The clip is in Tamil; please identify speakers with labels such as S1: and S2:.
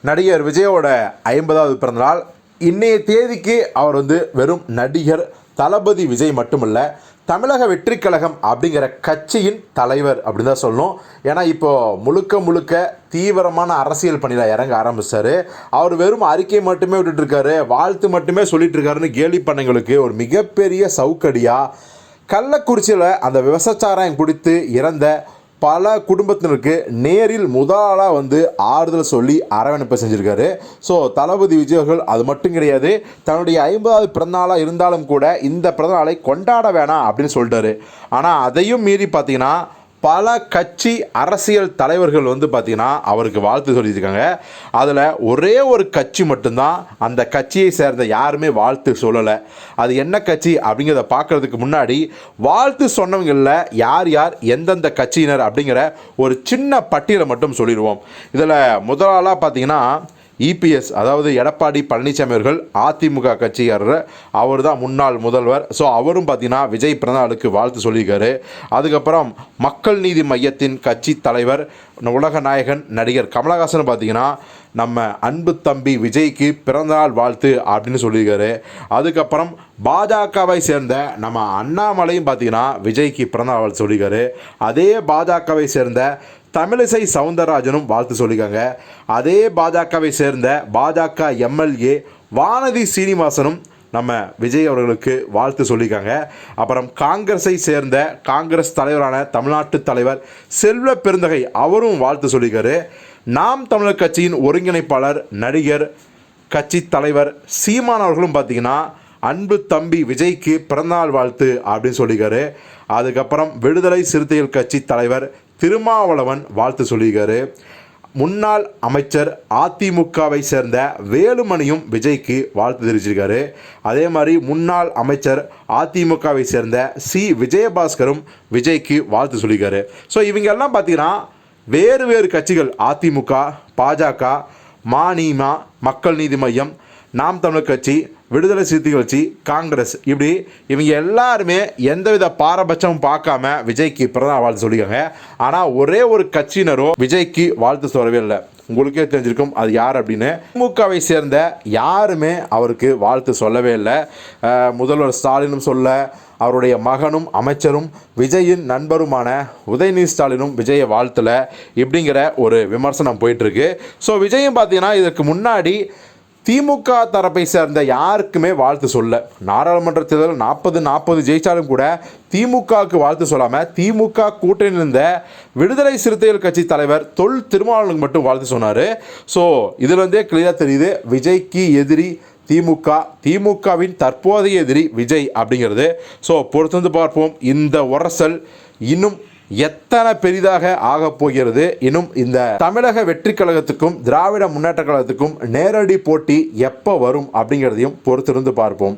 S1: நடிகர் விஜயோட 50வது பிறந்தநாள். இன்னைய தேதிக்கு அவர் வெறும் நடிகர் தளபதி விஜய் மட்டுமல்ல, தமிழக வெற்றி கழகம் அப்படிங்கிற கட்சியின் தலைவர் அப்படின்னு தான் சொல்லணும். ஏன்னா இப்போ முழுக்க முழுக்க தீவிரமான அரசியல் பணியில் இறங்க ஆரம்பிச்சாரு. அவர் வெறும் அறிக்கை மட்டுமே விட்டுட்டு இருக்காரு, வாழ்த்து மட்டுமே சொல்லிட்டு இருக்காருன்னு கேலி பண்ணவங்களுக்கு ஒரு மிகப்பெரிய சவுக்கடியா கள்ளக்குறிச்சியில் அந்த விவசாயம் குடித்து இறந்த பல குடும்பத்தினருக்கு நேரில் முதலாளாக ஆறுதல் சொல்லி அரவணைப்பு செஞ்சுருக்காரு. ஸோ தளபதி விஜய் அவர்கள் அது மட்டும் கிடையாது, தன்னுடைய 50வது பிறந்தநாளாக இருந்தாலும் கூட இந்த பிறந்தநாளை கொண்டாட வேணாம் அப்படின்னு சொல்லிட்டாரு. ஆனால் அதையும் மீறி பார்த்தீங்கன்னா பல கட்சி அரசியல் தலைவர்கள் பார்த்தீங்கன்னா அவருக்கு வாழ்த்து சொல்லியிருக்காங்க. அதில் ஒரே ஒரு கட்சி மட்டும்தான் அந்த கட்சியை சேர்ந்த யாருமே வாழ்த்து சொல்லலை. அது என்ன கட்சி அப்படிங்கிறத பார்க்குறதுக்கு முன்னாடி வாழ்த்து சொன்னவங்களில் யார் யார் எந்தெந்த கட்சியினர் அப்படிங்கிற ஒரு சின்ன பட்டியலை மட்டும் சொல்லிடுவோம். இதில் முதலாளாக பார்த்தீங்கன்னா இபிஎஸ், அதாவது எடப்பாடி பழனிசாமி அவர்கள் அதிமுக கட்சிக்காரர், அவர் தான் முன்னாள் முதல்வர். ஸோ அவரும் பார்த்தீங்கன்னா விஜய் பிறந்தநாளுக்கு வாழ்த்து சொல்லியிருக்காரு. அதுக்கப்புறம் மக்கள் நீதி மையத்தின் கட்சி தலைவர் உலக நாயகன் நடிகர் கமலஹாசன் பார்த்தீங்கன்னா நம்ம அன்பு தம்பி விஜய்க்கு பிறந்தநாள் வாழ்த்து அப்படின்னு சொல்லியிருக்காரு. அதுக்கப்புறம் பாஜகவை சேர்ந்த நம்ம அண்ணாமலையும் பார்த்தீங்கன்னா விஜய்க்கு பிறந்தநாள் வாழ்த்து சொல்லியிருக்காரு. அதே பாஜகவை சேர்ந்த தமிழிசை சவுந்தரராஜனும் வாழ்த்து சொல்லியிருக்காங்க. அதே பாஜகவை சேர்ந்த பாஜக எம்எல்ஏ வானதி சீனிவாசனும் நம்ம விஜய் அவர்களுக்கு வாழ்த்து சொல்லியிருக்காங்க. அப்புறம் காங்கிரஸை சேர்ந்த காங்கிரஸ் தலைவரான தமிழ்நாட்டு தலைவர் செல்வ பெருந்தகை அவரும் வாழ்த்து சொல்லியிருக்காரு. நாம் தமிழர் கட்சியின் ஒருங்கிணைப்பாளர் நடிகர் கட்சி தலைவர் சீமான் அவர்களும் பார்த்தீங்கன்னா அன்பு தம்பி விஜய்க்கு பிறந்தநாள் வாழ்த்து அப்படின்னு சொல்லியிருக்காரு. அதுக்கப்புறம் விடுதலை சிறுத்தைகள் கட்சி தலைவர் திருமாவளவன் வாழ்த்து சொல்லியிருக்காரு. முன்னாள் அமைச்சர் அதிமுகவை சேர்ந்த வேலுமணியும் விஜய்க்கு வாழ்த்து தெரிவிச்சிருக்காரு. அதே மாதிரி முன்னாள் அமைச்சர் அதிமுகவை சேர்ந்த சி விஜயபாஸ்கரும் விஜய்க்கு வாழ்த்து சொல்லியிருக்காரு. ஸோ இவங்க எல்லாம் பார்த்தீங்கன்னா வேறு வேறு கட்சிகள், அதிமுக, பாஜக, மநீம, மக்கள் நீதி மையம், நாம் தமிழர் கட்சி, விடுதலை சிறுத்தைகள் கட்சி, காங்கிரஸ், இப்படி இவங்க எல்லாருமே எந்தவித பாரபட்சமும் பார்க்காம விஜய்க்கு பிறந்தநாள் வாழ்த்து சொல்லியிருக்காங்க. ஆனால் ஒரே ஒரு கட்சியினரும் விஜய்க்கு வாழ்த்து சொல்லவே இல்லை. உங்களுக்கே தெரிஞ்சிருக்கும் அது யார் அப்படின்னு. திமுகவை சேர்ந்த யாருமே அவருக்கு வாழ்த்து சொல்லவே இல்லை. முதல்வர் ஸ்டாலினும் சொல்ல, அவருடைய மகனும் அமைச்சரும் விஜயின் நண்பருமான உதயநிதி ஸ்டாலினும் விஜயை வாழ்த்தல, இப்படிங்கிற ஒரு விமர்சனம் போயிட்டுருக்கு. ஸோ விஜயும் பார்த்தீங்கன்னா இதற்கு முன்னாடி திமுக தரப்பை சேர்ந்த யாருக்குமே வாழ்த்து சொல்ல, நாடாளுமன்ற தேர்தல் 40-40 ஜெயிச்சாலும் கூட திமுகவுக்கு வாழ்த்து சொல்லாமல் திமுக கூட்டணியில் இருந்த விடுதலை சிறுத்தைகள் கட்சி தலைவர் தொல் திருமாவளவனுக்கு மட்டும் வாழ்த்து சொன்னார். ஸோ இதில் கிளியராக தெரியுது விஜய்க்கு எதிரி திமுக, திமுகவின் தற்போதைய எதிரி விஜய் அப்படிங்கிறது. ஸோ பொறுத்து பார்ப்போம் இந்த உரசல் இன்னும் எத்தனை பெரிதாக ஆகப் போகிறது. இன்னும் இந்த தமிழக வெற்றி கழகத்துக்கும் திராவிட முன்னேற்ற கழகத்துக்கும் நேரடி போட்டி எப்போ வரும் அப்படிங்கிறதையும் பொறுத்திருந்து பார்ப்போம்.